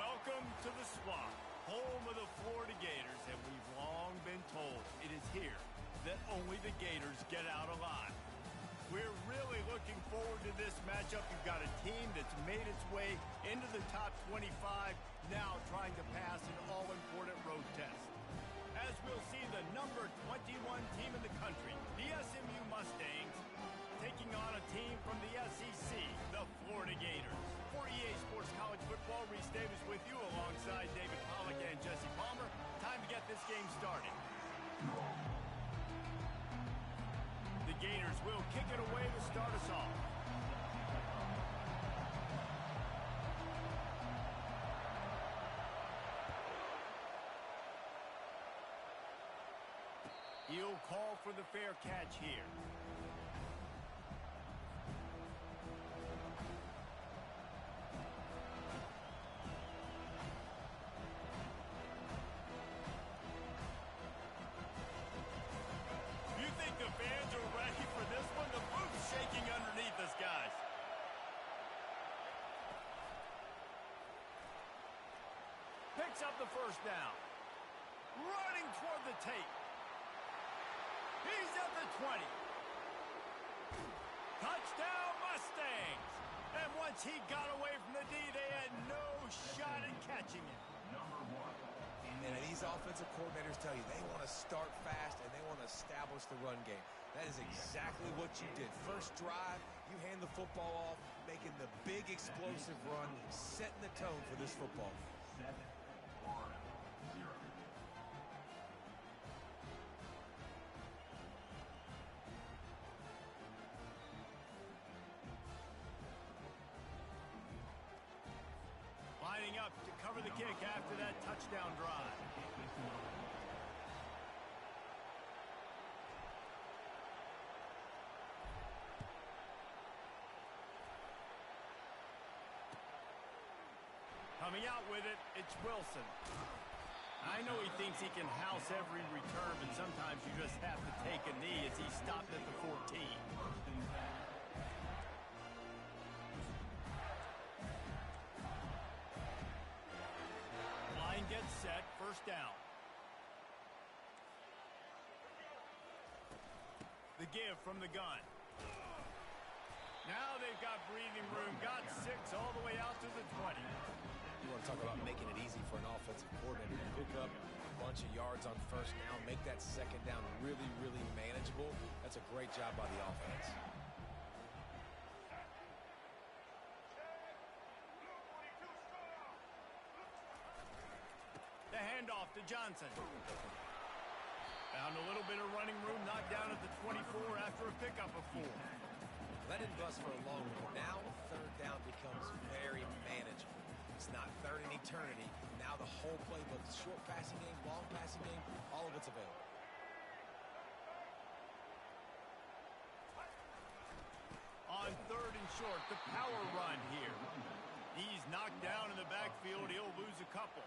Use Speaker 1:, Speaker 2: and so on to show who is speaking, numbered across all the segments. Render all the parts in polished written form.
Speaker 1: Welcome to the Swamp, home of the Florida Gators, and we've long been told it is here that only the Gators get out alive. We're really looking forward to this matchup. You've got a team that's made its way into the top 25, now trying to pass an all-important road test. As we'll see the number 21 team in the country, the SMU Mustangs, taking on a team from the SEC, the Florida Gators. For EA Sports College Football, Reese Davis with you alongside David Pollack and Jesse Palmer. Time to get this game started. The Gators will kick it away to start us off. He'll call for the fair catch here. The fans are ready for this one. The boot's shaking underneath us, guys. Picks up the first down. Running toward the tape. He's at the 20. Touchdown, Mustangs. And once he got away from the D, they had no shot at catching him.
Speaker 2: Number 1. And these offensive coordinators tell you they want to start fast and they want to establish the run game. That is exactly what you did. First drive, you hand the football off, making the big explosive run, setting the tone for this football. 7-0.
Speaker 1: Lining up to cover the kick after that touchdown drive. Coming out with it, it's Wilson. I know he thinks he can house every return, but sometimes you just have to take a knee as he stopped at the 14. Line gets set, first down. The give from the gun. Now they've got breathing room, got 6 all the way out to the 20.
Speaker 2: You want to talk about making it easy for an offensive coordinator to pick up a bunch of yards on first down, make that second down really, really manageable. That's a great job by the offense.
Speaker 1: The handoff to Johnson. Found a little bit of running room, knocked down at the 24 after a pickup of 4.
Speaker 2: Let him bust for a long one. Now third down becomes very manageable. It's not third in eternity. Now the whole playbook, short passing game, long passing game, all of it's available.
Speaker 1: On third and short, the power run here. He's knocked down in the backfield. He'll lose a couple.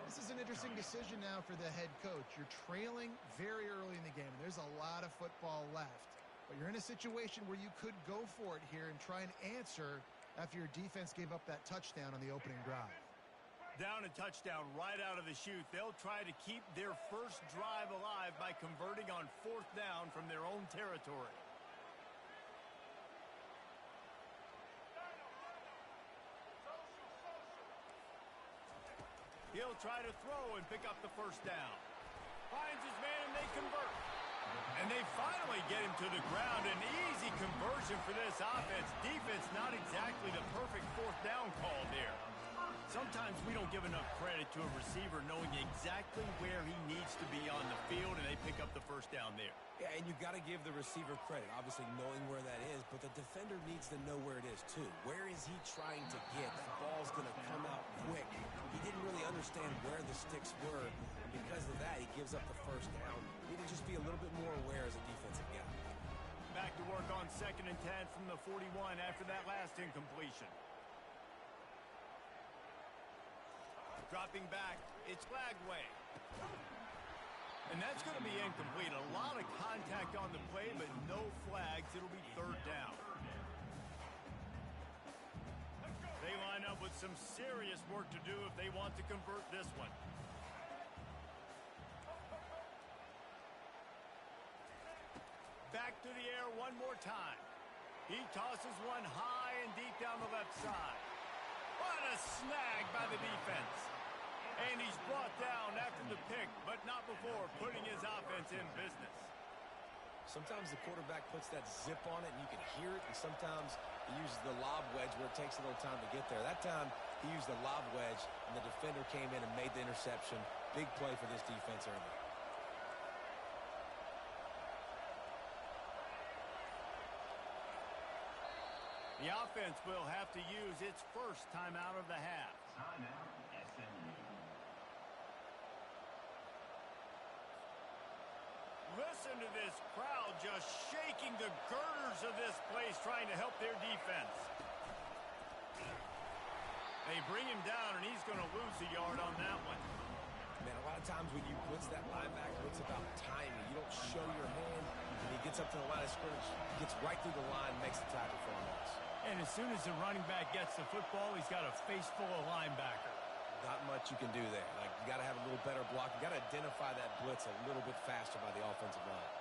Speaker 3: This is an interesting decision now for the head coach. You're trailing very early in the game, and there's a lot of football left. But you're in a situation where you could go for it here and try and answer after your defense gave up that touchdown on the opening drive.
Speaker 1: Down a touchdown right out of the chute. They'll try to keep their first drive alive by converting on 4th down from their own territory. He'll try to throw and pick up the first down. Finds his man and they convert. And they finally get him to the ground. An easy conversion for this offense. Defense not exactly the perfect 4th down call there. Sometimes we don't give enough credit to a receiver knowing exactly where he needs to be on the field, and they pick up the first down there.
Speaker 2: Yeah, and you've got to give the receiver credit, obviously knowing where that is, but the defender needs to know where it is too. Where is he trying to get? That ball's going to come out quick. He didn't really understand where the sticks were, and because of that, he gives up the first down. You need to just be a little bit more aware as a defensive guy.
Speaker 1: Back to work on 2nd and 10 from the 41 after that last incompletion. Dropping back, it's Lagway. And that's going to be incomplete. A lot of contact on the play, but no flags. It'll be 3rd down. They line up with some serious work to do if they want to convert this one. Back to the air one more time. He tosses one high and deep down the left side. What a snag by the defense. And he's brought down after the pick, but not before putting his offense in business.
Speaker 2: Sometimes the quarterback puts that zip on it and you can hear it, and sometimes he uses the lob wedge where it takes a little time to get there. That time he used the lob wedge and the defender came in and made the interception. Big play for this defense early.
Speaker 1: The offense will have to use its first timeout of the half.
Speaker 4: Timeout, SMU.
Speaker 1: Listen to this crowd just shaking the girders of this place trying to help their defense. They bring him down, and he's going to lose a yard on that one.
Speaker 2: Man, a lot of times when you blitz that linebacker, it's about timing. You don't show your hand. When he gets up to the line of scrimmage, gets right through the line, makes the tackle for a loss.
Speaker 1: And as soon as the running back gets the football, he's got a face full of linebacker.
Speaker 2: Not much you can do there. Like, you got to have a little better block. You got to identify that blitz a little bit faster by the offensive line.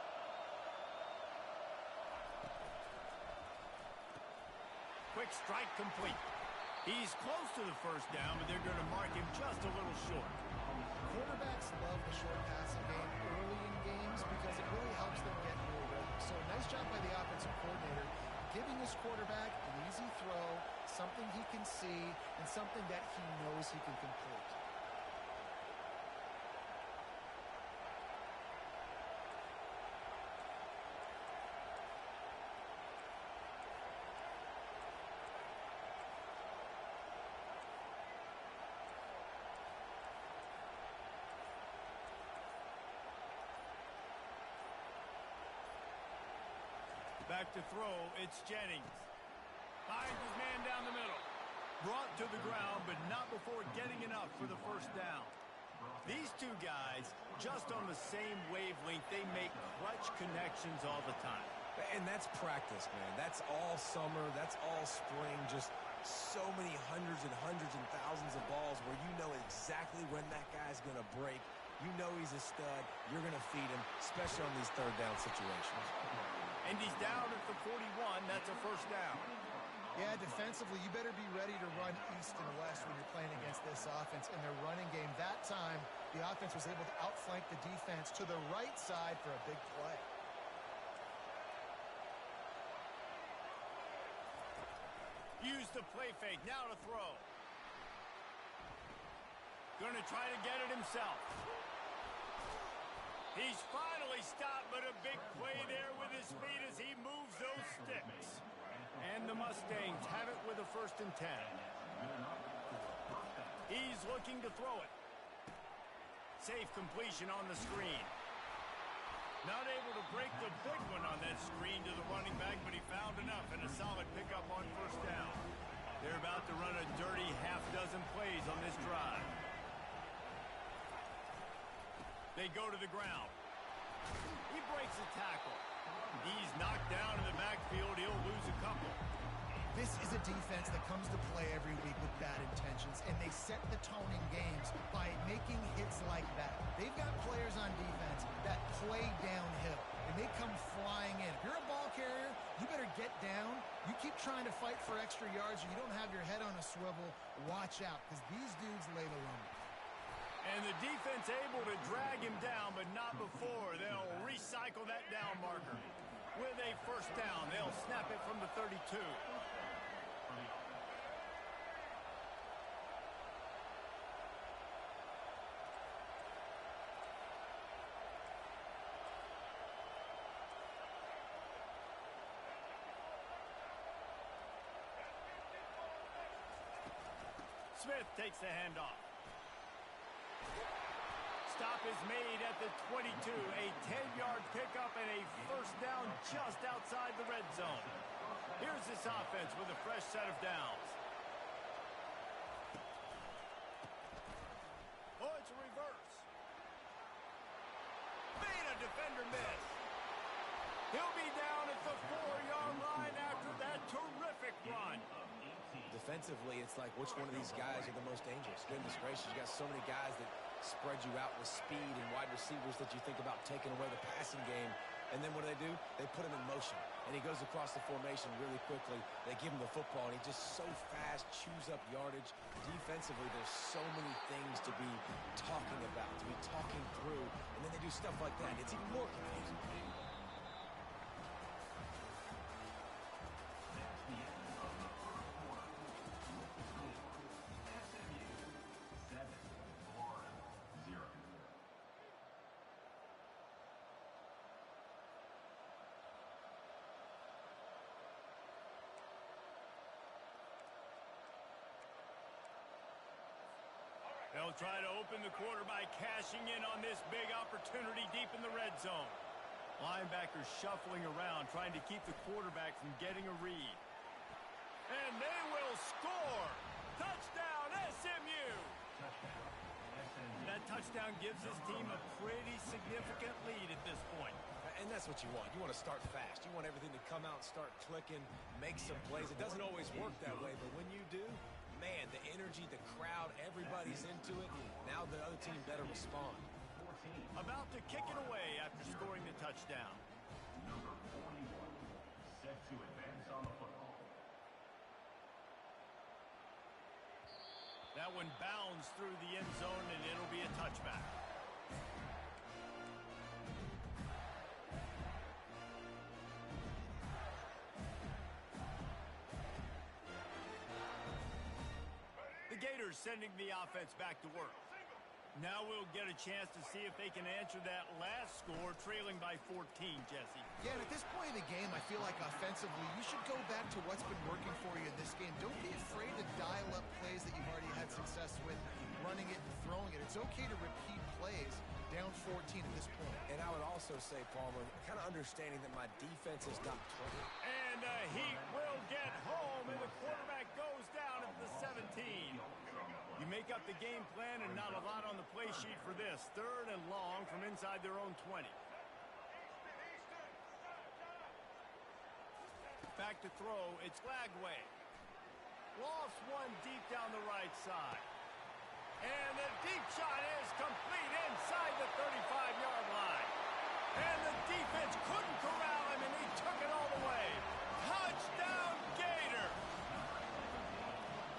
Speaker 1: Quick strike complete. He's close to the first down, but they're going to mark him just a little short.
Speaker 3: Quarterbacks love the short passing game early in games because it really helps them get into a rhythm. So nice job by the offensive coordinator, giving his quarterback an easy throw, something he can see, and something that he knows he can complete.
Speaker 1: Back to throw, it's Jennings. Finds his man down the middle. Brought to the ground, but not before getting enough for the first down. These two guys, just on the same wavelength, they make clutch connections all the time.
Speaker 2: And that's practice, man. That's all summer. That's all spring. Just so many hundreds and thousands of balls where you know exactly when that guy's going to break. You know he's a stud. You're going to feed him, especially on these third down situations.
Speaker 1: And he's down at the 41. That's a first down.
Speaker 3: Yeah, defensively, you better be ready to run east and west when you're playing against this offense in their running game. That time, the offense was able to outflank the defense to the right side for a big play.
Speaker 1: Use the play fake. Now to throw. Going to try to get it himself. He's finally stopped, but a big play there with his feet as he moves those sticks. And the Mustangs have it with a 1st and 10. He's looking to throw it. Safe completion on the screen. Not able to break the big one on that screen to the running back, but he found enough and a solid pickup on first down. They're about to run a dirty half-dozen plays on this drive. They go to the ground. He breaks a tackle. He's knocked down in the backfield. He'll lose a couple.
Speaker 3: This is a defense that comes to play every week with bad intentions, and they set the tone in games by making hits like that. They've got players on defense that play downhill, and they come flying in. If you're a ball carrier, you better get down. You keep trying to fight for extra yards, or you don't have your head on a swivel. Watch out, because these dudes lay the lumber.
Speaker 1: And the defense able to drag him down, but not before. They'll recycle that down marker. With a first down, they'll snap it from the 32. Smith takes the handoff. Stop is made at the 22. A 10-yard pickup and a first down just outside the red zone. Here's this offense with a fresh set of downs. Oh, it's a reverse. Made a defender miss. He'll be down at the 4-yard line after that terrific run.
Speaker 2: Defensively, it's like which one of these guys are the most dangerous? Goodness gracious, you got so many guys that spread you out with speed and wide receivers that you think about taking away the passing game. And then what do? They put him in motion. And he goes across the formation really quickly. They give him the football, and he just so fast, chews up yardage. Defensively, there's so many things to be talking about, to be talking through. And then they do stuff like that. It's even more confusing.
Speaker 1: They'll try to open the quarter by cashing in on this big opportunity deep in the red zone. Linebackers shuffling around, trying to keep the quarterback from getting a read. And they will score! Touchdown, SMU! That touchdown gives his team a pretty significant lead at this point.
Speaker 2: And that's what you want. You want to start fast. You want everything to come out, start clicking, make some plays. It doesn't always work that way, but when you do, man, the energy, the crowd, everybody's into it. Now the other team better respond.
Speaker 1: About to kick it away after scoring the touchdown.
Speaker 4: Number 41, set to advance on the football.
Speaker 1: That one bounds through the end zone, and it'll be a touchback. The Gators sending the offense back to work. Now we'll get a chance to see if they can answer that last score, trailing by 14, Jesse.
Speaker 3: Yeah, and at this point in the game, I feel like offensively, you should go back to what's been working for you in this game. Don't be afraid to dial up plays that you've already had success with, running it and throwing it. It's okay to repeat plays down 14 at this point.
Speaker 2: And I would also say, Palmer, kind of understanding that my defense is not playing.
Speaker 1: And he will get home, and the quarterback goes down at the 17. You make up the game plan, and not a lot on the play sheet for this. 3rd and long from inside their own 20. Back to throw, it's Lagway. Lofts one deep down the right side. And the deep shot is complete inside the 35-yard line. And the defense couldn't corral him, and he took it all the way. Touchdown, Gator!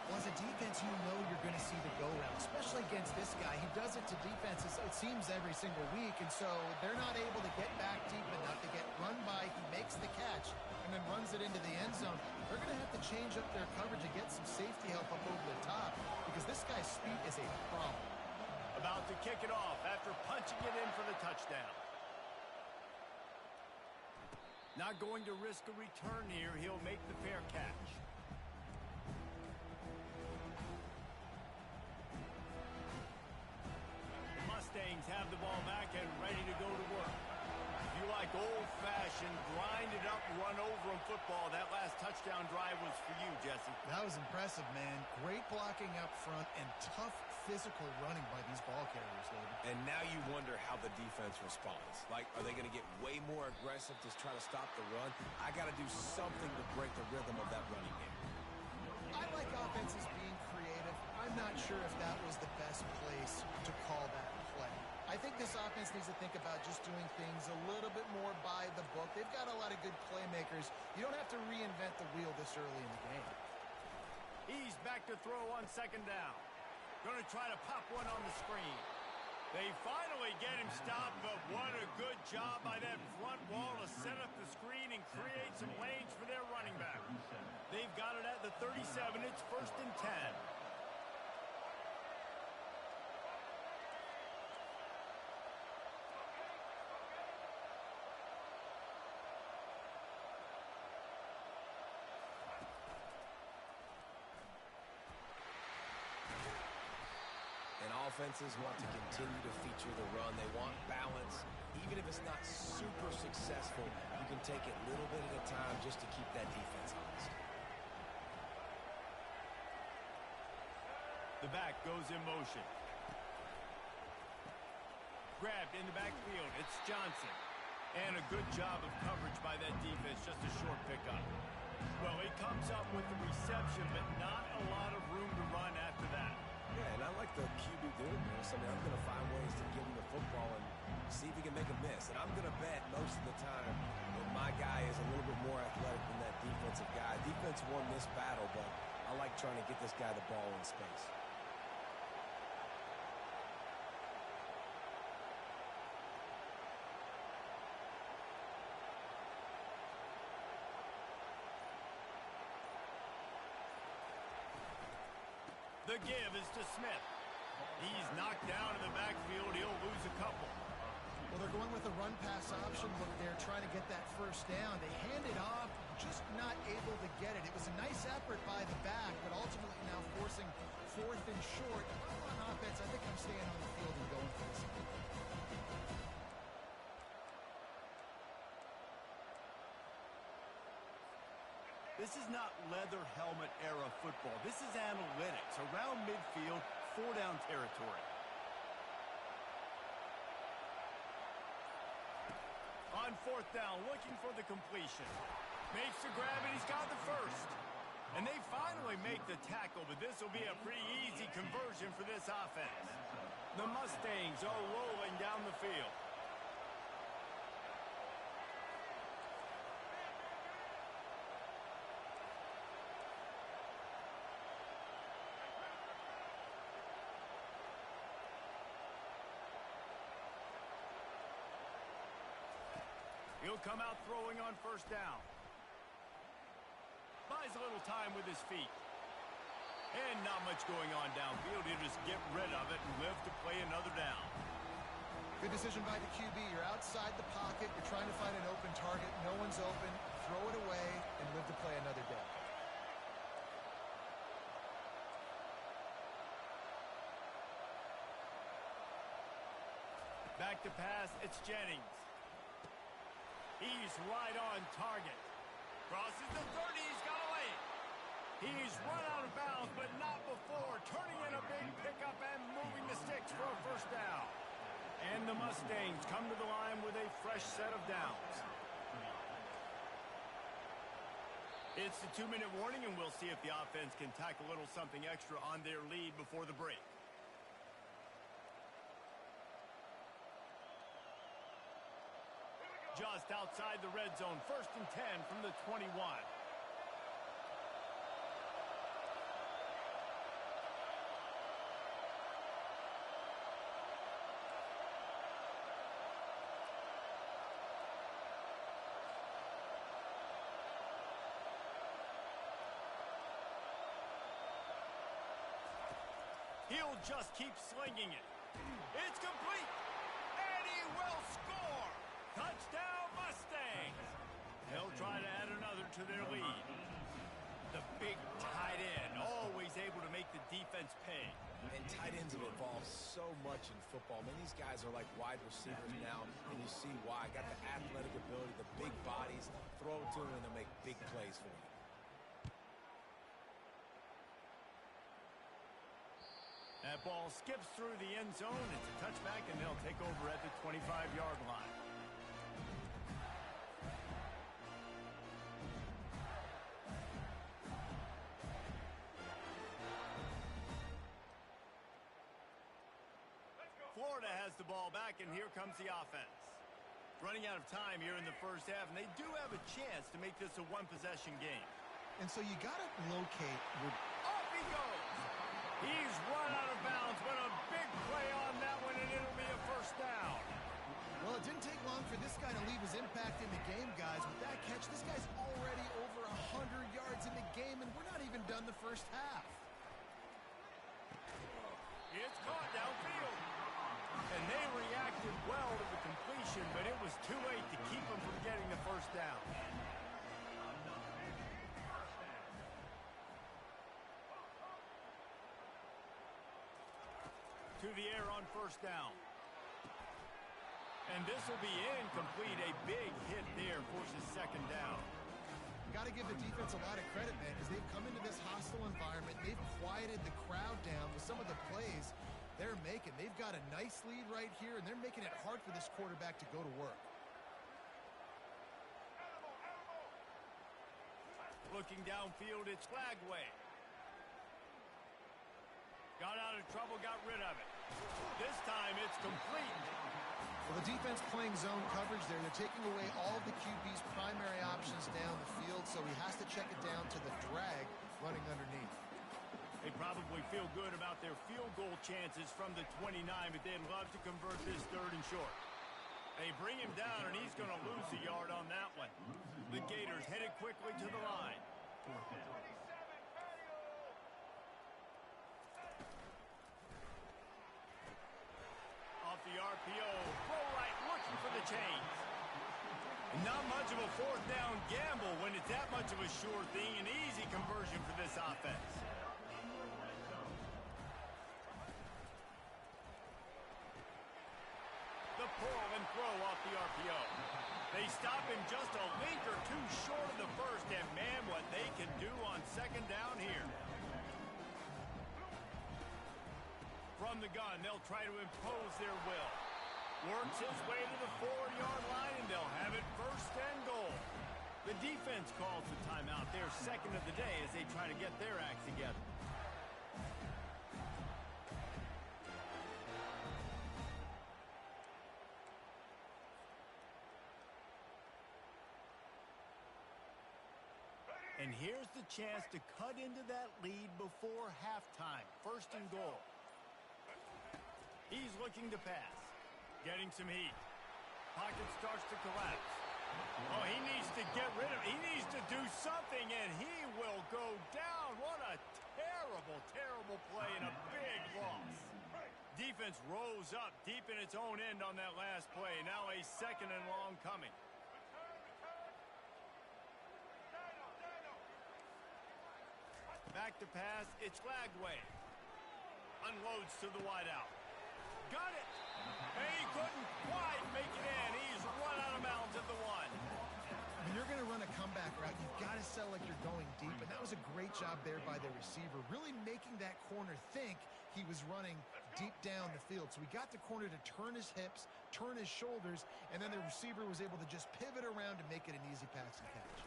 Speaker 3: Well, as a defense, you know you're going to see the go-round, especially against this guy. He does it to defenses, it seems, every single week, and so they're not able to get back deep enough to get run by. He makes the catch and then runs it into the end zone. They're going to have to change up their coverage and get some safety help up over the top because this guy's speed is a problem.
Speaker 1: About to kick it off after punching it in for the touchdown. Not going to risk a return here. He'll make the fair catch. The Mustangs have the ball back and ready to go to work. If you like old-fashioned, grind-it-up, run-over-'em football, that last touchdown drive was for you, Jesse.
Speaker 3: That was impressive, man. Great blocking up front and tough physical running by these ball carriers, David.
Speaker 2: And now you wonder how the defense responds. Like, are they going to get way more aggressive to try to stop the run? I got to do something to break the rhythm of that running game.
Speaker 3: I like offenses being creative. I'm not sure if that was the best place to call that play. I think this offense needs to think about just doing things a little bit more by the book. They've got a lot of good playmakers. You don't have to reinvent the wheel this early in the game.
Speaker 1: He's back to throw on 2nd down. Going to try to pop one on the screen. They finally get him stopped, but what a good job by that front wall to set up the screen and create some lanes for their running back. They've got it at the 37. It's 1st and 10.
Speaker 2: Offenses want to continue to feature the run. They want balance. Even if it's not super successful, you can take it little bit at a time just to keep that defense honest.
Speaker 1: The back goes in motion. Grabbed in the backfield. It's Johnson. And a good job of coverage by that defense. Just a short pickup. Well, he comes up with the reception, but not a lot of room to run after that.
Speaker 2: Yeah, and I like the QB doing this. I mean, I'm going to find ways to give him the football and see if he can make a miss. And I'm going to bet most of the time that my guy is a little bit more athletic than that defensive guy. Defense won this battle, but I like trying to get this guy the ball in space.
Speaker 1: The give is to Smith. He's knocked down in the backfield. He'll lose a couple.
Speaker 3: Well, they're going with a run-pass option. Look, they're trying to get that first down. They hand it off, just not able to get it. It was a nice effort by the back, but ultimately now forcing fourth and short. On offense, I think I'm staying on the field and going for this.
Speaker 1: This is not leather helmet era football. This is analytics. Around midfield, 4-down territory. On 4th down, looking for the completion. Makes the grab, and he's got the first. And they finally make the tackle, but this will be a pretty easy conversion for this offense. The Mustangs are rolling down the field. He'll come out throwing on 1st down. Buys a little time with his feet. And not much going on downfield. He'll just get rid of it and live to play another down.
Speaker 3: Good decision by the QB. You're outside the pocket. You're trying to find an open target. No one's open. Throw it away and live to play another down.
Speaker 1: Back to pass. It's Jennings. He's right on target. Crosses the 30. He's got a lane. He's run out of bounds, but not before. Turning in a big pickup and moving the sticks for a 1st down. And the Mustangs come to the line with a fresh set of downs. It's the 2-minute warning, and we'll see if the offense can tack a little something extra on their lead before the break. Just outside the red zone, 1st and 10 from the 21. He'll just keep slinging it. It's complete, and he will score. Touchdown, Mustangs! They'll try to add another to their lead. The big tight end, always able to make the defense pay.
Speaker 2: And tight ends have evolved so much in football. I mean, these guys are like wide receivers now, and you see why. Got the athletic ability, the big bodies, throw it to them, and they'll make big plays for you.
Speaker 1: That ball skips through the end zone. It's a touchback, and they'll take over at the 25-yard line. Florida has the ball back, and here comes the offense. Running out of time here in the 1st half, and they do have a chance to make this a one-possession game.
Speaker 3: And so you got to locate your...
Speaker 1: Off he goes! He's run out of bounds, but a big play on that one, and it'll be a 1st down.
Speaker 3: Well, it didn't take long for this guy to leave his impact in the game, guys. With that catch, this guy's already over 100 yards in the game, and we're not even done the 1st half.
Speaker 1: It's caught downfield. And they reacted well to the completion, but it was too late to keep them from getting the 1st down. To the air on 1st down. And this will be incomplete. A big hit there forces 2nd down.
Speaker 3: Got to give the defense a lot of credit, man, because they've come into this hostile environment. They've quieted the crowd down with some of the plays they're making. They've got a nice lead right here, and they're making it hard for this quarterback to go to work.
Speaker 1: Looking downfield, it's Lagway. Got out of trouble, got rid of it. This time it's complete.
Speaker 3: Well, the defense playing zone coverage there. They're taking away all of the QB's primary options down the field, so he has to check it down to the drag running underneath.
Speaker 1: They probably feel good about their field goal chances from the 29, but they'd love to convert this 3rd and short. They bring him down, and he's going to lose a yard on that one. The Gators headed quickly to the line. Off the RPO, throw right, looking for the chains. Not much of a 4th down gamble when it's that much of a sure thing. An easy conversion for this offense. The pull and throw off the RPO. They stop him just a link or two short of the first, and man, what they can do on 2nd down here. From the gun, they'll try to impose their will. Works his way to the 4-yard line, and they'll have it 1st and goal. The defense calls the timeout, their 2nd of the day, as they try to get their act together. And here's the chance to cut into that lead before halftime. 1st and goal. He's looking to pass. Getting some heat. Pocket starts to collapse. Oh, he needs to get rid of it. He needs to do something, and he will go down. What a terrible, terrible play and a big loss. Defense rose up deep in its own end on that last play. Now a 2nd and long coming. Back to pass, it's Lagway. Unloads to the wideout. Got it! And he couldn't quite make it in. He's run out of bounds at the 1.
Speaker 3: When you're going to run a comeback route, you've got to sell like you're going deep, and that was a great job there by the receiver, really making that corner think he was running deep down the field. So he got the corner to turn his hips, turn his shoulders, and then the receiver was able to just pivot around to make it an easy pass and catch.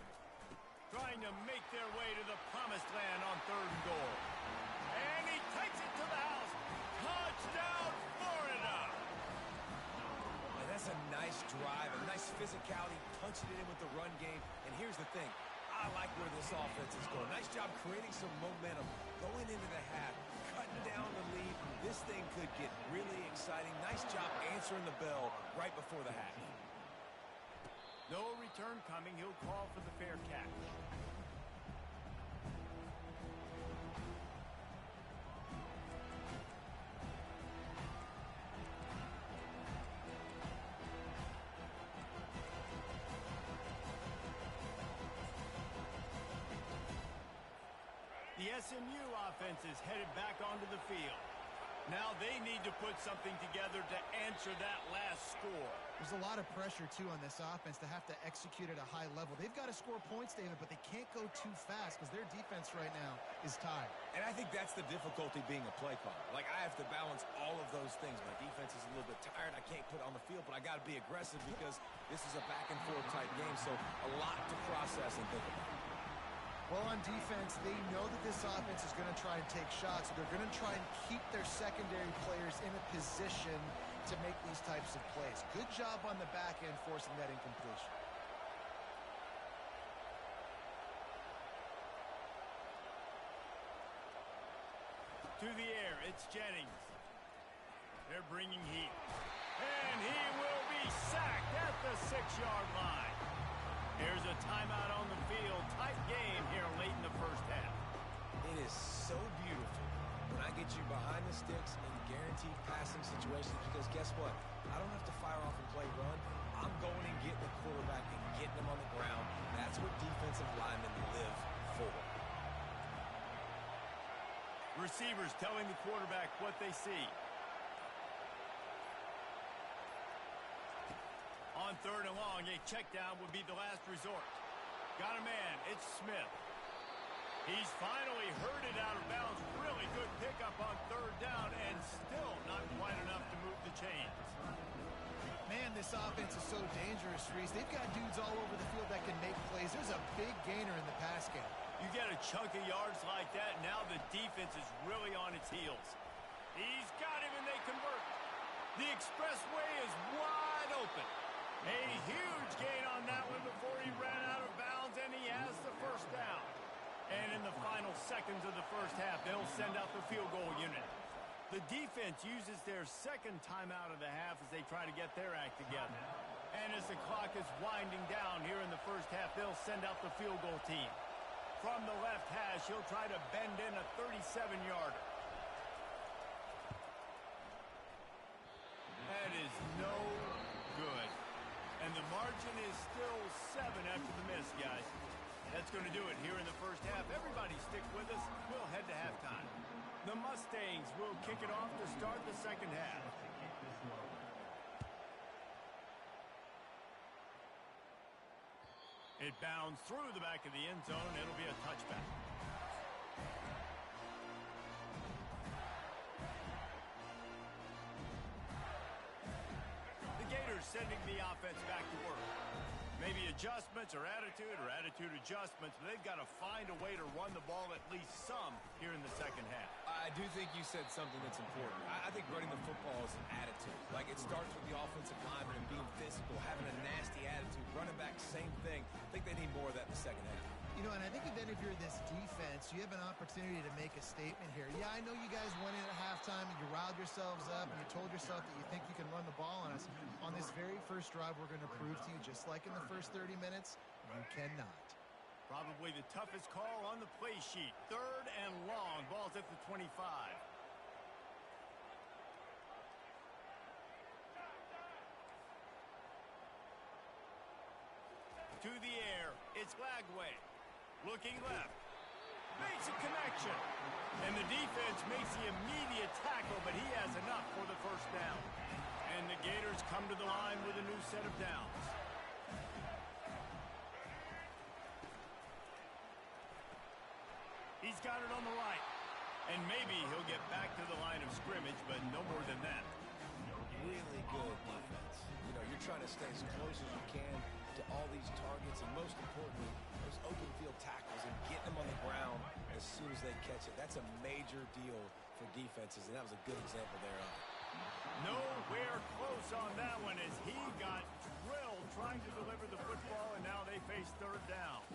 Speaker 1: Trying to make their way to the promised land on 3rd and goal. And he takes it to the house. Touchdown, Florida!
Speaker 2: And that's a nice drive, a nice physicality, punching it in with the run game. And here's the thing. I like where this offense is going. Nice job creating some momentum, going into the half, cutting down the lead. This thing could get really exciting. Nice job answering the bell right before the half.
Speaker 1: No return coming. He'll call for the fair catch. The SMU offense is headed back onto the field. Now they need to put something together to answer that last score.
Speaker 3: There's a lot of pressure, too, on this offense to have to execute at a high level. They've got to score points, David, but they can't go too fast because their defense right now is tired.
Speaker 2: And I think that's the difficulty being a play caller. Like, I have to balance all of those things. My defense is a little bit tired. I can't put on the field, but I got to be aggressive because this is a back-and-forth type game, so a lot to process and think about.
Speaker 3: Well, on defense, they know that this offense is going to try and take shots. They're going to try and keep their secondary players in a position to make these types of plays. Good job on the back end forcing that incompletion.
Speaker 1: To the air, it's Jennings. They're bringing heat. And he will be sacked at the 6-yard line. Here's a timeout on the field. Tight game here late in the first half.
Speaker 2: It is so beautiful when I get you behind the sticks in guaranteed passing situations because guess what? I don't have to fire off and play run. I'm going and getting the quarterback and getting him on the ground. That's what defensive linemen live for.
Speaker 1: Receivers telling the quarterback what they see. On 3rd and long, a check down would be the last resort. Got a man, it's Smith. He's finally herded out of bounds. Really good pickup on 3rd down and still not quite enough to move the chains.
Speaker 3: Man, this offense is so dangerous, Reese. They've got dudes all over the field that can make plays. There's a big gainer in the pass pass game.
Speaker 1: You get a chunk of yards like that, now the defense is really on its heels. He's got him, and they convert. The expressway is wide open. A huge gain on that one before he ran out of bounds, and he has the first down. And in the final seconds of the first half, they'll send out the field goal unit. The defense uses their second timeout of the half as they try to get their act together. And as the clock is winding down here in the first half, they'll send out the field goal team. From the left hash, he'll try to bend in a 37-yarder. That is no good. And the margin is still 7 after the miss, guys. That's going to do it here in the first half. Everybody stick with us. We'll head to halftime. The Mustangs will kick it off to start the second half. It bounds through the back of the end zone. It'll be a touchback. The Gators sending the offense back to work. Maybe adjustments or attitude adjustments, but they've got to find a way to run the ball at least some here in the second half.
Speaker 2: I do think you said something that's important. I think running the football is an attitude. Like, it starts with the offensive lineman and being physical, having a nasty attitude. Running back, same thing. I think they need more of that in the second half.
Speaker 3: You know, and I think then if you're this defense, you have an opportunity to make a statement here. Yeah, I know you guys went in at halftime and you riled yourselves up and you told yourself that you think you can run the ball on us. On this very first drive, we're going to prove to you, just like in the first 30 minutes, you cannot.
Speaker 1: Probably the toughest call on the play sheet. 3rd and long. Ball's at the 25. To the air. It's Lagway. Looking left. Makes a connection. And the defense makes the immediate tackle, but he has enough for the first down. And the Gators come to the line with a new set of downs. He's got it on the right. And maybe he'll get back to the line of scrimmage, but no more than that.
Speaker 2: Really good defense. You know, you're trying to stay as close as you can to all these targets, and most importantly, those open field tackles and getting them on the ground as soon as they catch it. That's a major deal for defenses, and that was a good example there of it.
Speaker 1: Nowhere close on that one as he got drilled trying to deliver the football, and now they face 3rd down.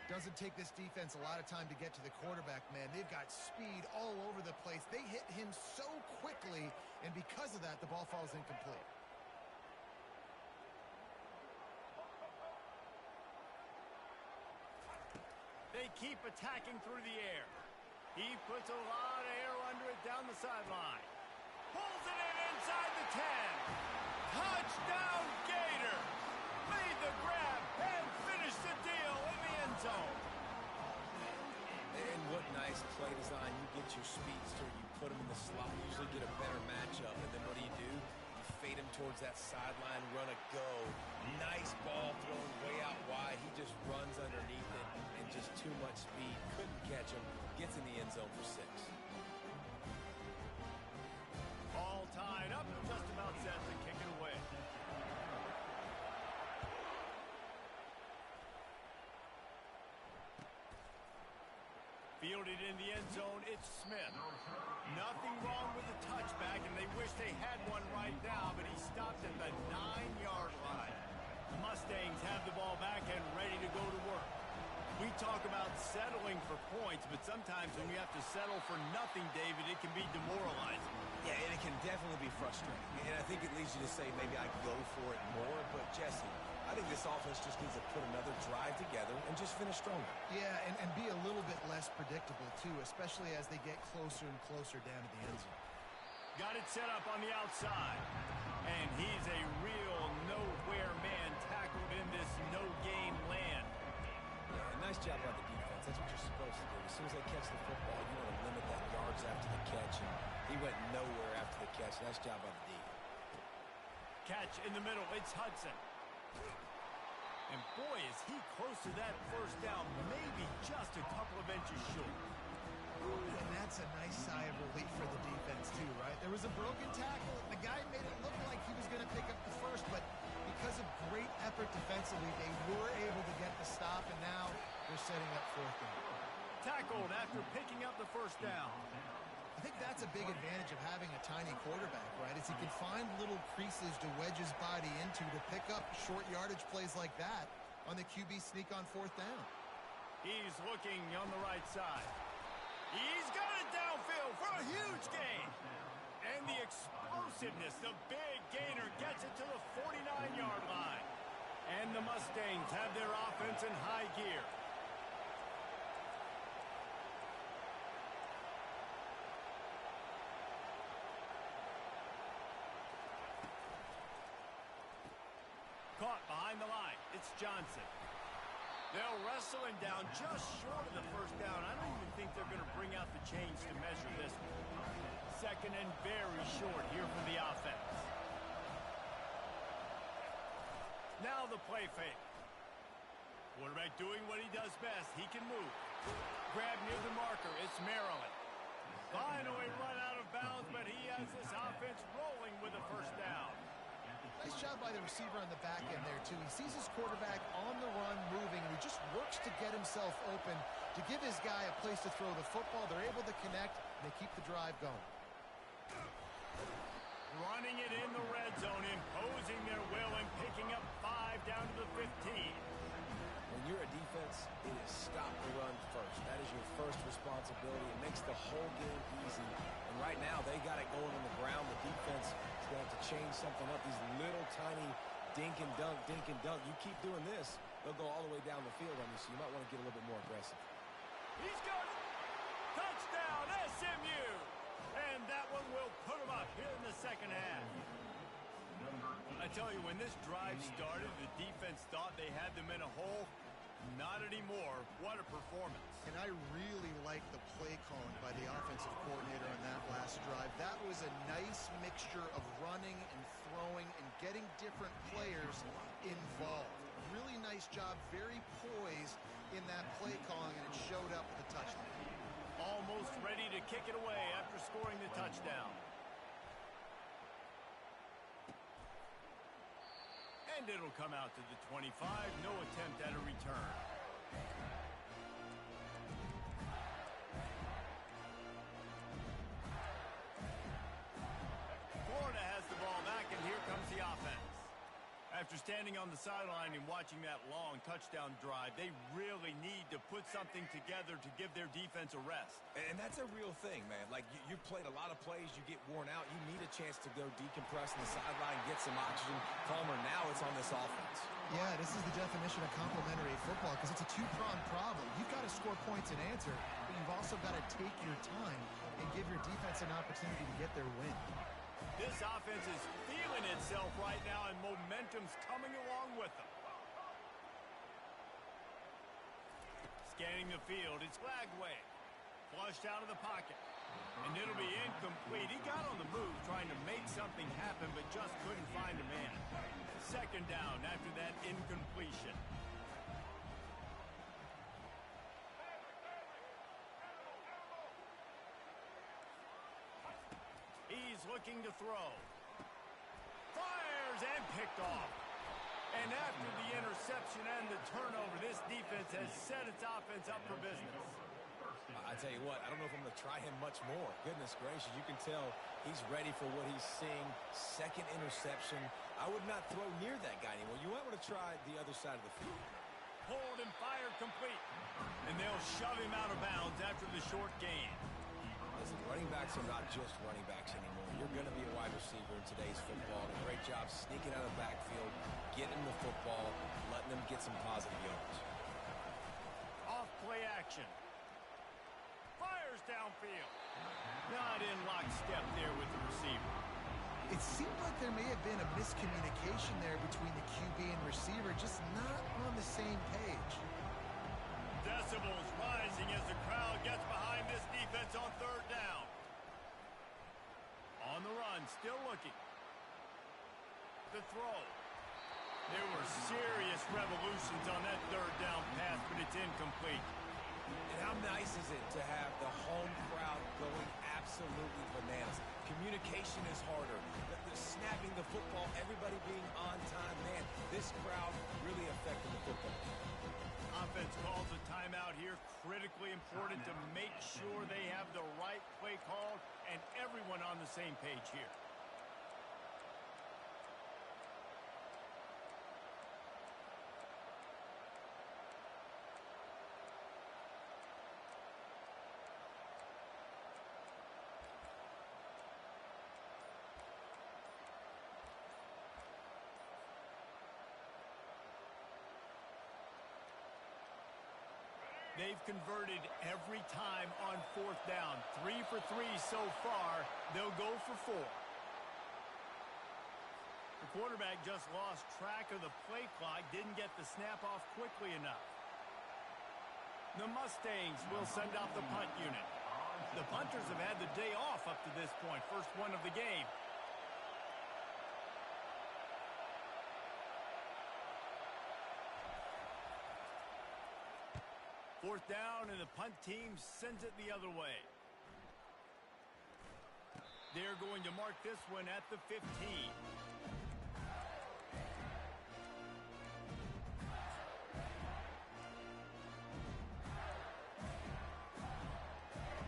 Speaker 3: Doesn't take this defense a lot of time to get to the quarterback, man. They've got speed all over the place. They hit him so quickly, and because of that, the ball falls incomplete.
Speaker 1: They keep attacking through the air. He puts a lot of air under it down the sideline. Pulls it in inside the 10. Touchdown, Gator. Made the grab and finished the deal in the end zone.
Speaker 2: And what nice play design. You get your speedster, you put him in the slot, you usually get a better matchup, and then what do? You fade him towards that sideline, run a go. Nice ball thrown way out wide. He just runs underneath it and just too much speed. Couldn't catch him. Gets in the end zone for 6.
Speaker 1: All tied up, just about set to kick it away. Fielded in the end zone, it's Smith. Nothing wrong with the touchback, and they wish they had one right now, but he stopped at the 9-yard line. The Mustangs have the ball back and ready to go to work. We talk about settling for points, but sometimes when you have to settle for nothing, David, it can be demoralizing.
Speaker 2: Yeah, and it can definitely be frustrating. And I think it leads you to say maybe I go for it more. But, Jesse, I think this offense just needs to put another drive together and just finish stronger.
Speaker 3: Yeah, and be a little bit less predictable, too, especially as they get closer and closer down to the end zone.
Speaker 1: Got it set up on the outside. And he's a real nowhere man tackled in this no-game land.
Speaker 2: Yeah, nice job by the defense. That's what you're supposed to do. As soon as they catch the football, you want to limit that yards after the catch. And he went nowhere after the catch. Nice job by the D.
Speaker 1: Catch in the middle. It's Hudson. And boy, is he close to that first down. Maybe just a couple of inches short.
Speaker 3: And that's a nice sigh of relief for the defense, too, right? There was a broken tackle. The guy made it look like he was going to pick up the first, but because of great effort defensively, they were able to get the stop, and now for setting up fourth down.
Speaker 1: Tackled after picking up the first down.
Speaker 3: I think that's a big advantage of having a tiny quarterback, right? Is he can find little creases to wedge his body into to pick up short yardage plays like that on the QB sneak on fourth down.
Speaker 1: He's looking on the right side. He's got it downfield for a huge gain. And the explosiveness, the big gainer gets it to the 49-yard line. And the Mustangs have their offense in high gear. Caught behind the line. It's Johnson. They'll wrestle him down just short of the first down. I don't even think they're going to bring out the chains to measure this one. Second and very short here for the offense. Now the play fake. Quarterback doing what he does best. He can move. Grab near the marker. It's Maryland. Finally run out of bounds, but he has this offense rolling with a first down.
Speaker 3: Nice job by the receiver on the back end there, too. He sees his quarterback on the run moving, and he just works to get himself open to give his guy a place to throw the football. They're able to connect, and they keep the drive going.
Speaker 1: Running it in the red zone, imposing their will and picking up 5 down to the 15.
Speaker 2: When you're a defense, it is stop the run first. That is your first responsibility. It makes the whole game easy. And right now, they got it going on the ground. The defense is going to have to change something up. These little tiny dink and dunk, dink and dunk. You keep doing this, they'll go all the way down the field on you, so you might want to get a little bit more aggressive.
Speaker 1: He's got it. Touchdown, SMU. And that one will put him up here in the second half. I tell you, when this drive started, the defense thought they had them in a hole. Not anymore. What a performance.
Speaker 3: And I really like the play calling by the offensive coordinator on that last drive. That was a nice mixture of running and throwing and getting different players involved. Really nice job, very poised in that play calling, and it showed up with a touchdown.
Speaker 1: Almost ready to kick it away after scoring the touchdown. And it'll come out to the 25. No attempt at a return. Florida has the ball back, and here comes the offense. After standing on the sideline and watching that long touchdown drive, they really need to put something together to give their defense a rest.
Speaker 2: And that's a real thing, man. Like, you played a lot of plays, you get worn out, you need a chance to go decompress on the sideline, get some oxygen. Palmer, now it's on this offense.
Speaker 3: Yeah, this is the definition of complementary football because it's a two-pronged problem. You've got to score points and answer, but you've also got to take your time and give your defense an opportunity to get their win.
Speaker 1: This offense is feeling itself right now, and momentum's coming along with them. Scanning the field, it's Lagway. Flushed out of the pocket. And it'll be incomplete. He got on the move trying to make something happen, but just couldn't find a man. Second down after that incompletion. He's looking to throw. Fires and picked off. And after the interception and the turnover, this defense has set its offense up for business.
Speaker 2: I tell you what, I don't know if I'm going to try him much more. Goodness gracious, you can tell he's ready for what he's seeing. Second interception. I would not throw near that guy anymore. You might want to try the other side of the field.
Speaker 1: Pulled and fired complete. And they'll shove him out of bounds after the short gain.
Speaker 2: Listen, running backs are not just running backs anymore. You're going to be a wide receiver in today's football. And a great job sneaking out of the backfield, getting the football, letting them get some positive yards.
Speaker 1: Off play action. Fires downfield. Not in lockstep there with the receiver.
Speaker 3: It seemed like there may have been a miscommunication there between the QB and receiver, just not on the same page.
Speaker 1: Decibels rising as the crowd gets behind this defense on third down. On the run, still looking. The throw. There were serious revolutions on that third down pass, but it's incomplete.
Speaker 2: And how nice is it to have the home crowd going absolutely bananas? Communication is harder. The snapping the football, everybody being on time. Man, this crowd really affected the football.
Speaker 1: Offense calls a timeout. here, critically important to make sure they have the right play called and everyone on the same page here. They've converted every time on fourth down. 3 for 3 so far. They'll go for 4. The quarterback just lost track of the play clock, didn't get the snap off quickly enough. The Mustangs will send out the punt unit. The punters have had the day off up to this point, first one of the game. Fourth down, and the punt team sends it the other way. They're going to mark this one at the 15.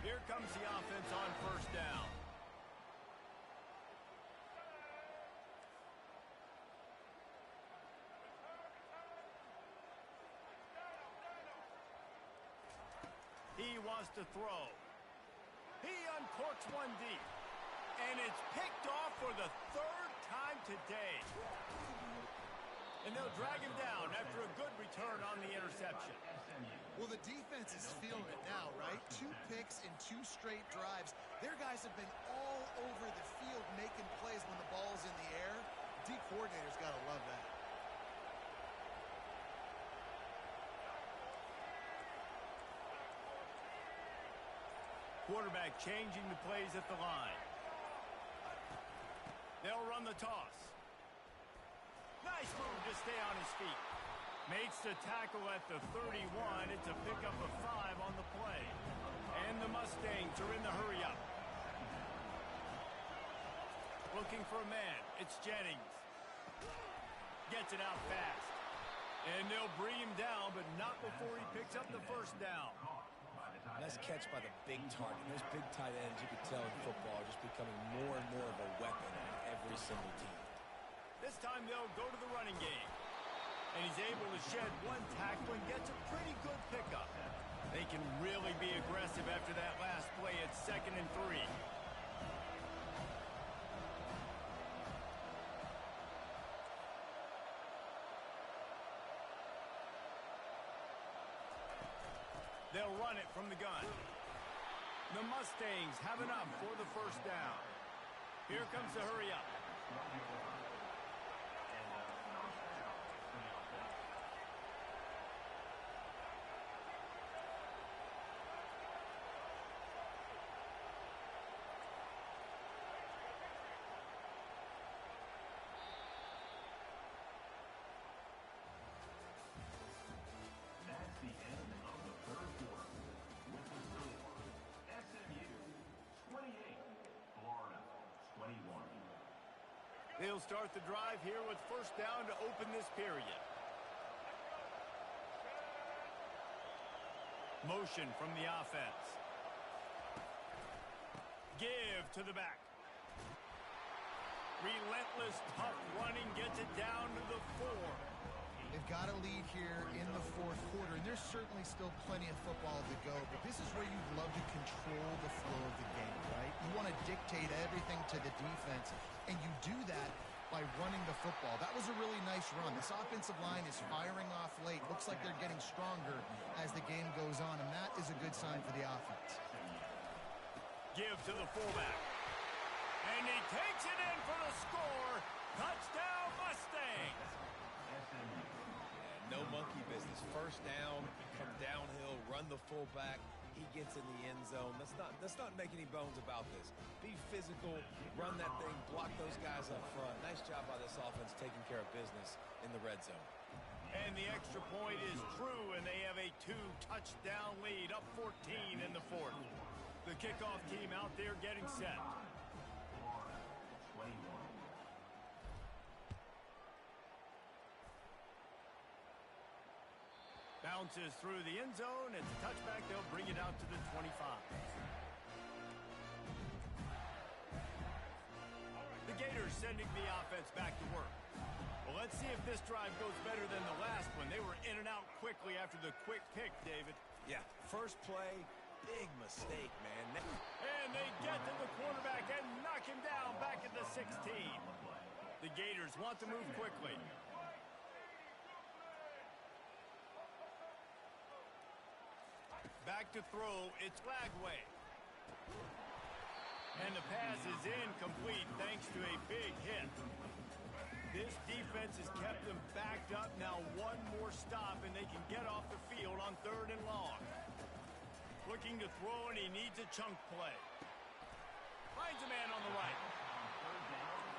Speaker 1: Here comes the offense on first down. He wants to throw. He uncorks one deep. And it's picked off for the third time today. And they'll drag him down after a good return on the interception.
Speaker 3: Well, the defense is feeling it now, right? 2 picks in 2 straight drives. Their guys have been all over the field making plays when the ball's in the air. D coordinator's got to love that.
Speaker 1: Quarterback changing the plays at the line. They'll run the toss. Nice move to stay on his feet. Makes the tackle at the 31. It's a pickup of 5 on the play. And the Mustangs are in the hurry-up. Looking for a man. It's Jennings. Gets it out fast. And they'll bring him down, but not before he picks up the first down.
Speaker 2: Nice catch by the big target. Those big tight ends, you can tell in football, are just becoming more and more of a weapon on every single team.
Speaker 1: This time they'll go to the running game. And he's able to shed 1 tackle and gets a pretty good pickup. They can really be aggressive after that last play at 2nd and 3. They'll run it from the gun. The Mustangs have enough for the first down. Here comes the hurry-up.
Speaker 4: That's the end of the third quarter. With the score, SMU 28, Florida 21.
Speaker 1: They'll start the drive here with first down to open this period. Motion from the offense. Give to the back. Relentless, tough running gets it down to the 4.
Speaker 3: They've got a lead here in the fourth quarter, and there's certainly still plenty of football to go, but this is where you'd love to control the flow of the game, right? You want to dictate everything to the defense, and you do that by running the football. That was a really nice run. This offensive line is firing off late. Looks like they're getting stronger as the game goes on, and that is a good sign for the offense.
Speaker 1: Give to the fullback. And he takes it in for the score. Touchdown, Mustangs.
Speaker 2: No monkey business. First down, come downhill, run the fullback. He gets in the end zone. Let's not make any bones about this. Be physical, run that thing, block those guys up front. Nice job by this offense taking care of business in the red zone.
Speaker 1: And the extra point is true, and they have a 2-touchdown lead, up 14 in the fourth. The kickoff team out there getting set.
Speaker 4: Florida 21.
Speaker 1: Bounces through the end zone. It's a touchback. They'll bring it out to the 25. The Gators sending the offense back to work. Well, let's see if this drive goes better than the last one. They were in and out quickly after the quick pick, David.
Speaker 2: Yeah, first play, big mistake, man.
Speaker 1: And they get to the quarterback and knock him down back at the 16. The Gators want to move quickly. Back to throw, it's Lagway. And the pass is incomplete thanks to a big hit. This defense has kept them backed up. Now one more stop and they can get off the field on 3rd and long. Looking to throw and he needs a chunk play. Finds a man on the right.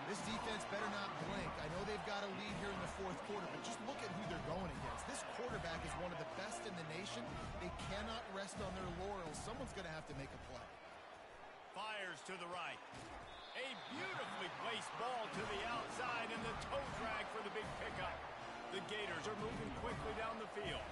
Speaker 3: This defense better not blink. I know they've got a lead here in the 4th quarter, but just look at who they're going against. This quarterback is one of the best in the nation. They cannot rest on their laurels. Someone's going to have to make a play.
Speaker 1: Fires to the right. A beautifully placed ball to the outside and the toe drag for the big pickup. The Gators are moving quickly down the field.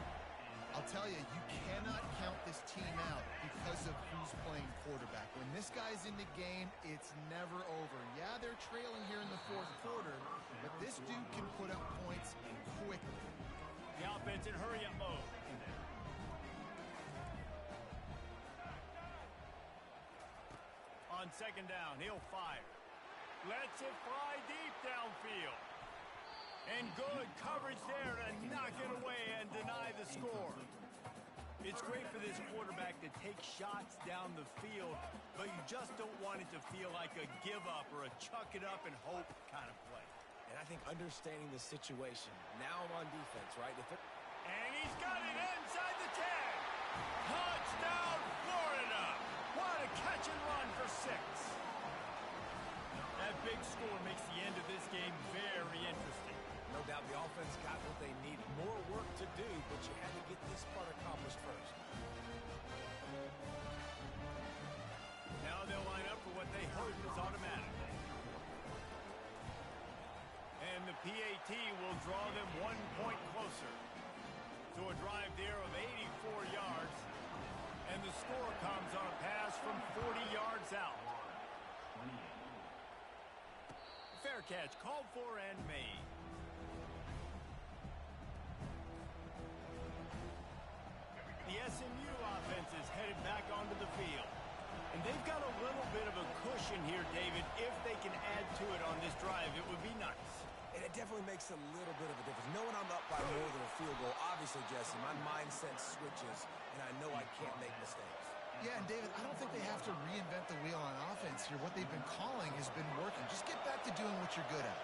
Speaker 3: I'll tell you, you cannot count this team out because of who's playing quarterback. When this guy's in the game, it's never over. Yeah, they're trailing here in the 4th quarter, but this dude can put up points quickly.
Speaker 1: The offense in hurry-up mode. On 2nd down, he'll fire. Lets it fly deep downfield. And good coverage there to knock it away and deny the score. It's great for this quarterback to take shots down the field, but you just don't want it to feel like a give-up or a chuck it up and hope kind of play.
Speaker 2: And I think understanding the situation, now I'm on defense, right?
Speaker 1: And he's got it inside the 10. Touchdown, Florida. What a catch and run for 6. That big score makes the end of this game very interesting.
Speaker 2: No doubt the offense got what they needed. More work to do, but you had to get this part accomplished first.
Speaker 1: Now they'll line up for what they hope is automatic. And the PAT will draw them 1 point closer to a drive there of 84 yards. And the score comes on a pass from 40 yards out. Fair catch called for and made. The SMU offense is headed back onto the field. And they've got a little bit of a cushion here, David. If they can add to it on this drive, it would be nice.
Speaker 2: And it definitely makes a little bit of a difference. Knowing I'm up by more than a field goal, obviously, Jesse, my mindset switches, and I know I can't make mistakes.
Speaker 3: Yeah, and David, I don't think they have to reinvent the wheel on offense here. What they've been calling has been working. Just get back to doing what you're good at.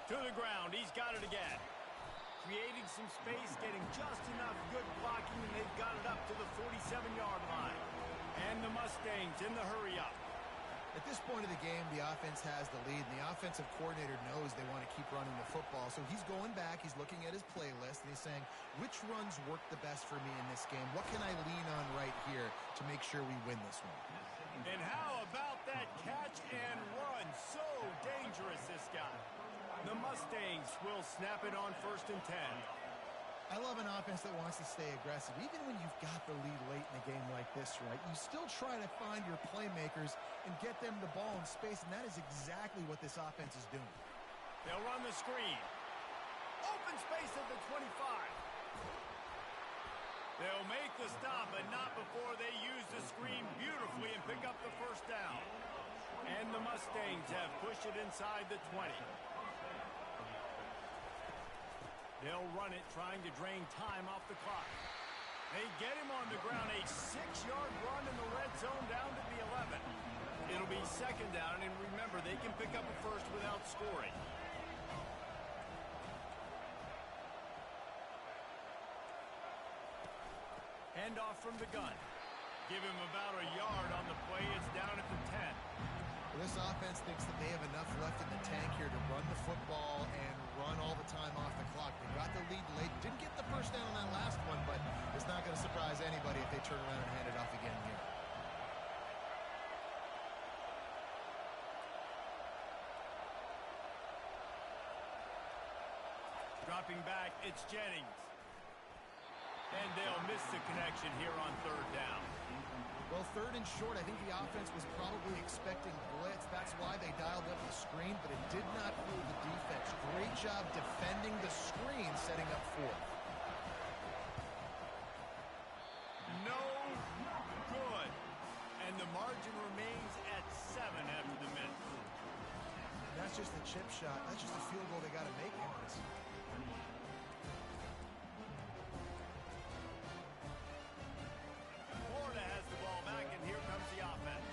Speaker 1: To the ground, he's got it again. Creating some space, getting just enough good blocking, and they've got it up to the 47-yard line. And the Mustangs in the hurry-up.
Speaker 3: At this point of the game, the offense has the lead, and the offensive coordinator knows they want to keep running the football. So he's going back, he's looking at his playlist, and he's saying, which runs work the best for me in this game? What can I lean on right here to make sure we win this one?
Speaker 1: And how about that catch and run? So dangerous, this guy. The Mustangs will snap it on 1st and 10.
Speaker 3: I love an offense that wants to stay aggressive. Even when you've got the lead late in a game like this, right, you still try to find your playmakers and get them the ball in space, and that is exactly what this offense is doing.
Speaker 1: They'll run the screen. Open space at the 25. They'll make the stop, but not before they use the screen beautifully and pick up the 1st down. And the Mustangs have pushed it inside the 20. They'll run it, trying to drain time off the clock. They get him on the ground, a 6-yard run in the red zone down to the 11. It'll be 2nd down, and remember, they can pick up a 1st without scoring. Handoff from the gun. Give him about a yard on the play. It's down at the 10.
Speaker 3: Well, this offense thinks that they have enough left in the tank here to run the football and run all the time off the clock. They got the lead late. Didn't get the 1st down on that last one, but it's not going to surprise anybody if they turn around and hand it off again here.
Speaker 1: Dropping back, it's Jennings. And they'll miss the connection here on third down.
Speaker 3: Well, third and short, I think the offense was probably expecting blitz. That's why they dialed up the screen, but it did not fool the defense. Great job defending the screen, setting up fourth.
Speaker 1: No good. And the margin remains at 7 after the minute.
Speaker 3: That's just a chip shot. That's just a field goal they got to make on this.
Speaker 1: Florida has the ball back, and here comes the offense.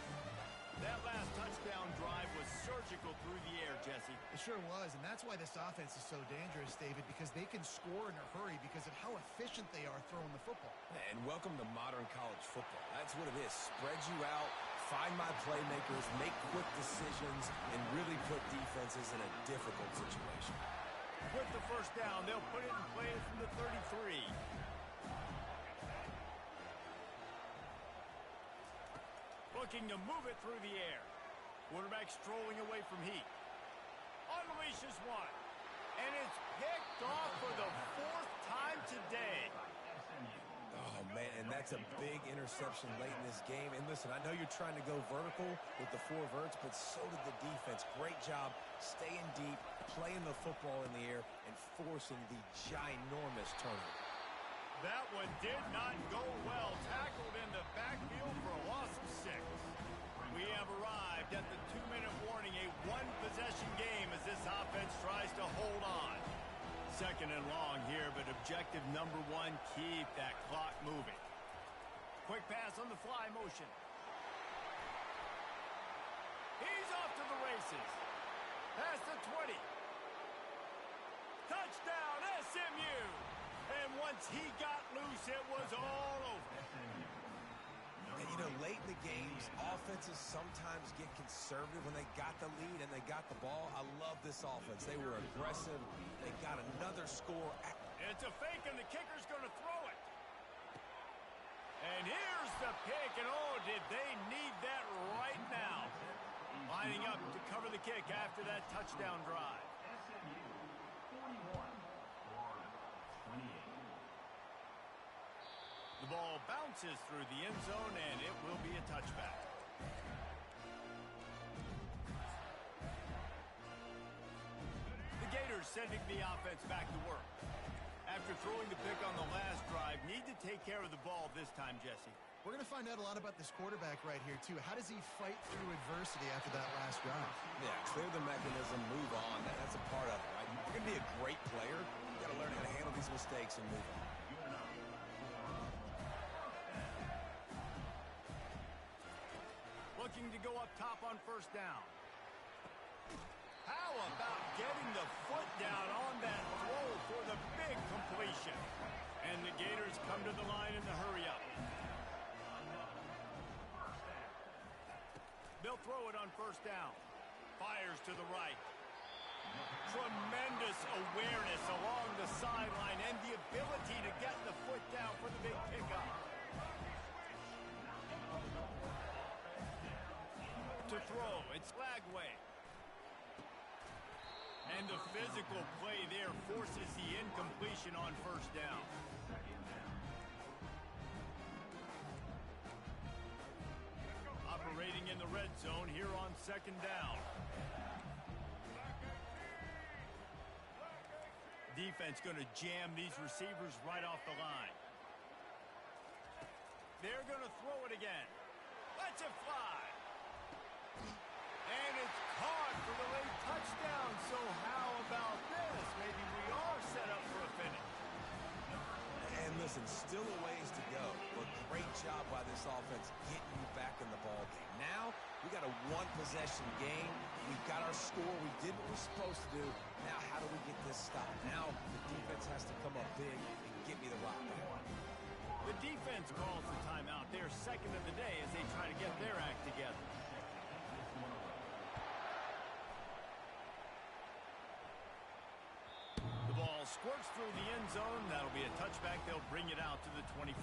Speaker 1: That last touchdown drive was surgical through the air, Jesse.
Speaker 3: It sure was, and that's why this offense is so dangerous, David, because they can score in a hurry because of how efficient they are throwing the football.
Speaker 2: And welcome to modern college football. That's what it is. Spread you out, find my playmakers, make quick decisions, and really put defenses in a difficult situation.
Speaker 1: With the first down, they'll put it in play from the 33. Looking to move it through the air. Quarterback strolling away from heat. Unleashes one. And it's picked off for the 4th time today.
Speaker 2: Oh, man, and that's a big interception late in this game. And listen, I know you're trying to go vertical with the 4 verts, but so did the defense. Great job staying deep, playing the football in the air, and forcing the ginormous turnover.
Speaker 1: That one did not go well. Tackled in the backfield for a loss of 6. We have arrived at the 2-minute warning, a one-possession game as this offense tries to hold on. 2nd and long here, but objective number 1, keep that clock moving. Quick pass on the fly motion. He's off to the races. Past the 20. Touchdown, SMU! And once he got loose, it was all over.
Speaker 2: And, you know, late in the games, offenses sometimes get conservative when they got the lead and they got the ball. I love this offense. They were aggressive. They got another score.
Speaker 1: It's a fake, and the kicker's going to throw it. And here's the pick, and oh, did they need that right now. Lining up to cover the kick after that touchdown drive. The ball bounces through the end zone, and it will be a touchback. The Gators sending the offense back to work. After throwing the pick on the last drive, need to take care of the ball this time, Jesse.
Speaker 3: We're going to find out a lot about this quarterback right here, too. How does he fight through adversity after that last drive?
Speaker 2: Yeah, clear the mechanism, move on. That's a part of it, right? You're going to be a great player. You got to learn how to handle these mistakes and move on.
Speaker 1: Looking to go up top on first down. How about getting the foot down on that throw for the big completion? And the Gators come to the line in the hurry-up. They'll throw it on first down. Fires to the right. Tremendous awareness along the sideline and the ability to get the foot down for the big pickup. To throw, it's Lagway. And the physical play there forces the incompletion on first down. Operating in the red zone here on 2nd down. Defense going to jam these receivers right off the line. They're going to throw it again. Let's it fly. And it's caught for the late touchdown. So how about this? Maybe we are set up for a finish.
Speaker 2: And listen, still a ways to go, but great job by this offense getting you back in the ball game. Now, we got a one-possession game. We've got our score. We did what we're supposed to do. Now, how do we get this stopped? Now, the defense has to come up big and get me the rock back.
Speaker 1: The defense calls the timeout. They're 2nd of the day as they try to get their act together. The ball squirts through the end zone. That'll be a touchback. They'll bring it out to the 25.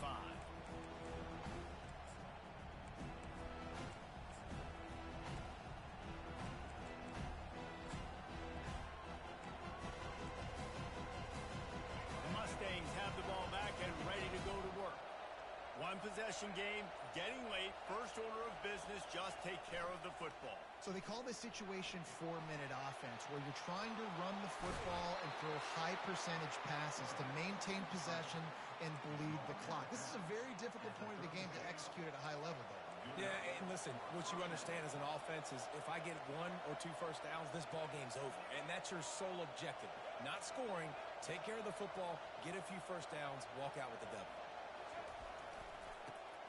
Speaker 1: possession game, getting late, first order of business, just take care of the football.
Speaker 3: So they call this situation 4-minute offense, where you're trying to run the football and throw high percentage passes to maintain possession and bleed the clock. This is a very difficult point of the game to execute at a high level, though.
Speaker 2: Yeah, and listen, what you understand as an offense is if I get 1 or 2 first downs, this ball game's over. And that's your sole objective. Not scoring, take care of the football, get a few first downs, walk out with the W.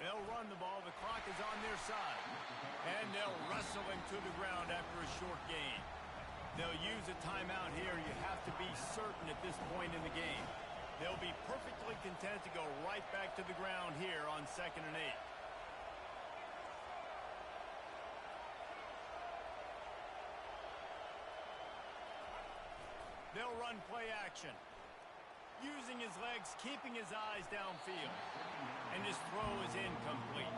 Speaker 1: They'll run the ball. The clock is on their side. And they'll wrestle him to the ground after a short gain. They'll use a timeout here. You have to be certain at this point in the game. They'll be perfectly content to go right back to the ground here on 2nd and 8. They'll run play action. Using his legs, keeping his eyes downfield. And his throw is incomplete.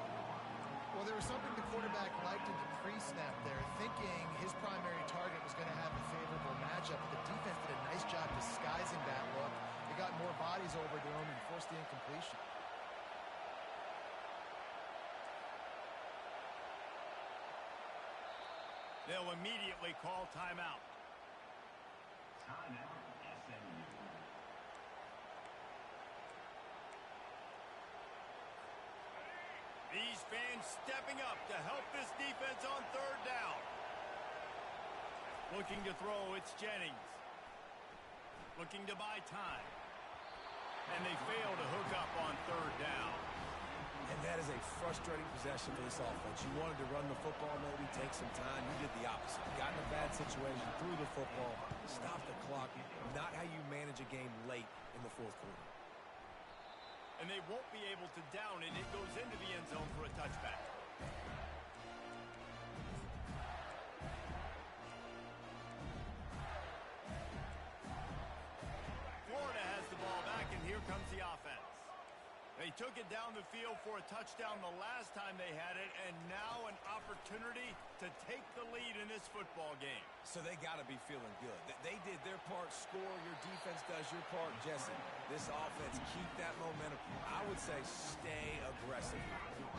Speaker 3: Well, there was something the quarterback liked in the pre-snap there, thinking his primary target was going to have a favorable matchup. But the defense did a nice job disguising that look. They got more bodies over to him and forced the incompletion.
Speaker 1: They'll immediately call timeout.
Speaker 4: Timeout, SMU.
Speaker 1: These fans stepping up to help this defense on 3rd down. Looking to throw, it's Jennings. Looking to buy time. And they fail to hook up on 3rd down.
Speaker 2: And that is a frustrating possession for this offense. You wanted to run the football, maybe take some time. You did the opposite. Got in a bad situation, threw the football, stopped the clock. Not how you manage a game late in the 4th quarter.
Speaker 1: And they won't be able to down it. It goes into the end zone for a touchback. Florida has the ball back, and here comes the offense. They took it down the field for a touchdown the last time they had it, and now an opportunity to take the lead in this football game.
Speaker 2: So they got to be feeling good. They did their part, score. Your defense does your part, Jesse. This offense, keep that momentum. I would say stay aggressive.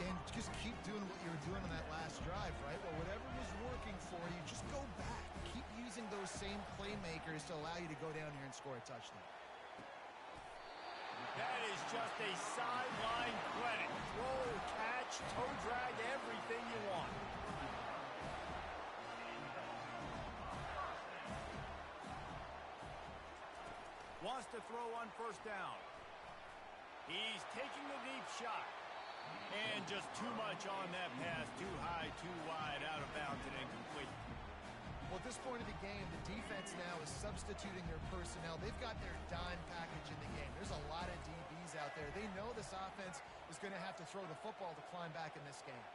Speaker 3: And just keep doing what you were doing on that last drive, right? Well, whatever was working for you, just go back. Keep using those same playmakers to allow you to go down here and score a touchdown.
Speaker 1: That is just a sideline credit. Throw, catch, toe drag, everything you want. Wants to throw on 1st down. He's taking the deep shot. And just too much on that pass. Too high, too wide, out of bounds, and incomplete.
Speaker 3: Well, at this point of the game, the defense now is substituting their personnel. They've got their dime package in the game. There's a lot of DBs out there. They know this offense is going to have to throw the football to climb back in this game.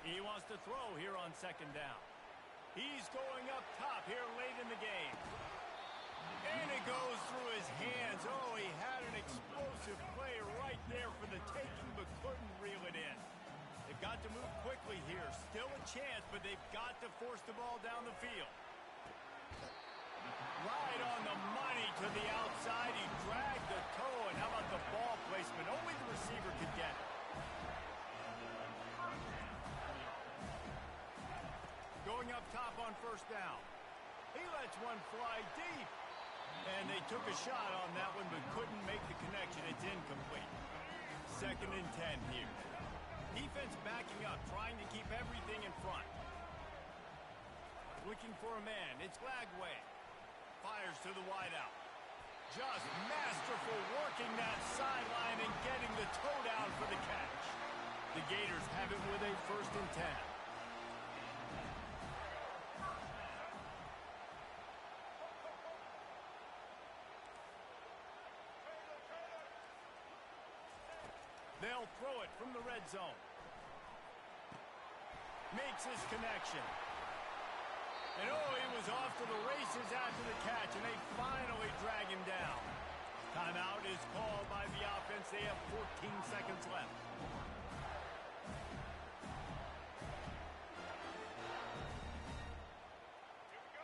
Speaker 1: He wants to throw here on 2nd down. He's going up top here late in the game. And it goes through his hands. Oh, he had an explosive play right there for the taking, but couldn't reel it in. They've got to move quickly here. Still a chance, but they've got to force the ball down the field. Right on the money to the outside. He dragged the toe, and how about the ball placement? Only the receiver could get it. Going up top on 1st down. He lets one fly deep. And they took a shot on that one, but couldn't make the connection. It's incomplete. 2nd and 10 here. Defense backing up, trying to keep everything in front. Looking for a man. It's Lagway. Fires to the wideout. Just masterful working that sideline and getting the toe down for the catch. The Gators have it with a 1st and 10. They'll throw it from the red zone. Makes his connection. And oh, he was off to the races after the catch, and they finally drag him down. Timeout is called by the offense. They have 14 seconds left.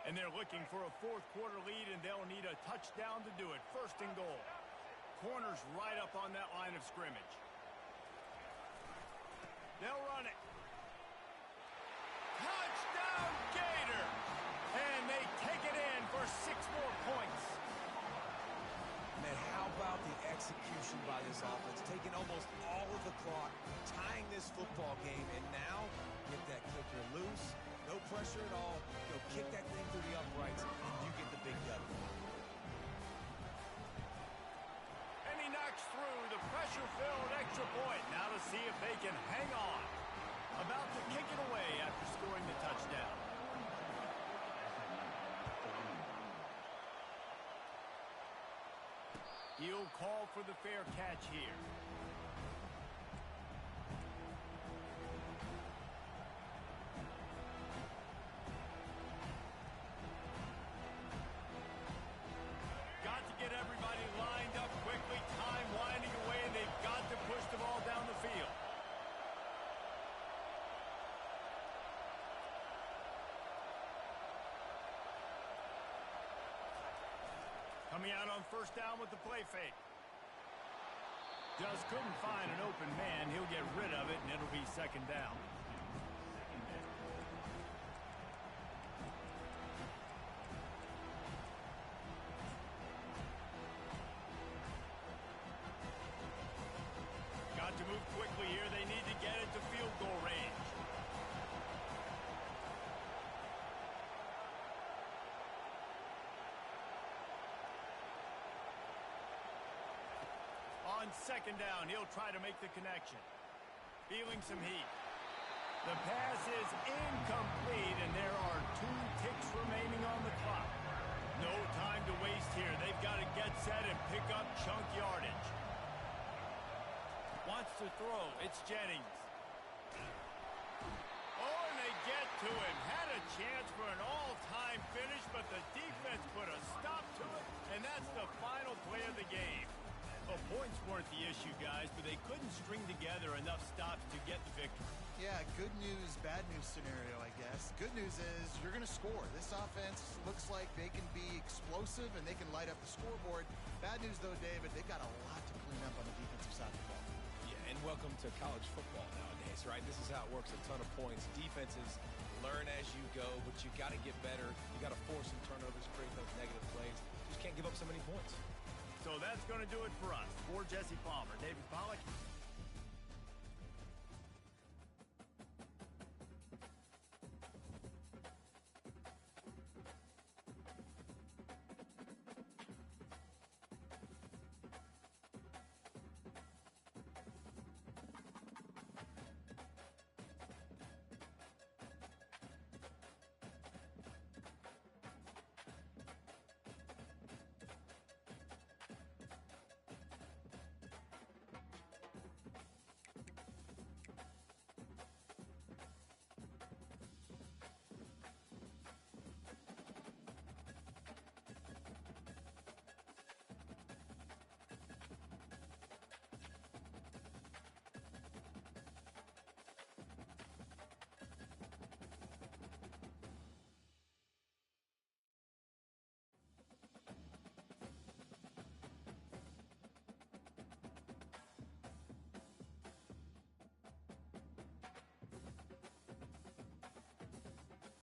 Speaker 1: And they're looking for a fourth quarter lead, and they'll need a touchdown to do it. First and goal. Corner's right up on that line of scrimmage. They'll run it. Touchdown, Gator! And they take it in for 6 more points.
Speaker 2: Man, how about the execution by this offense? Taking almost all of the clock, tying this football game, and now get that kicker loose. No pressure at all. Go kick that thing through the uprights, and you get the big W.
Speaker 1: And he knocks through the pressure-filled extra point. Now to see if they can hang on. About to kick it away after scoring the touchdown. He'll call for the fair catch here. Got to get everybody lined up quickly. Time winding away, and they've got to push the ball down the field. Coming out on first down with the play fake. Just couldn't find an open man. He'll get rid of it, and it'll be second down. Got to move quickly here. They need to get it to field goal range. On second down, he'll try to make the connection. Feeling some heat. The pass is incomplete, and there are 2 ticks remaining on the clock. No time to waste here. They've got to get set and pick up chunk yardage. Wants to throw. It's Jennings. Oh, and they get to him. Had a chance for an all-time finish, but the defense put a stop to it, and that's the final play of the game. Well, points weren't the issue, guys, but they couldn't string together enough stops to get the victory.
Speaker 3: Yeah, good news, bad news scenario, I guess. Good news is you're going to score. This offense looks like they can be explosive and they can light up the scoreboard. Bad news, though, David, they've got a lot to clean up on the defensive side of the ball.
Speaker 2: Yeah, and welcome to college football nowadays, right? This is how it works, a ton of points. Defenses learn as you go, but you got to get better. You got to force some turnovers, create those negative plays. Just can't give up so many points.
Speaker 1: So that's going to do it for us. For Jesse Palmer, David Pollack,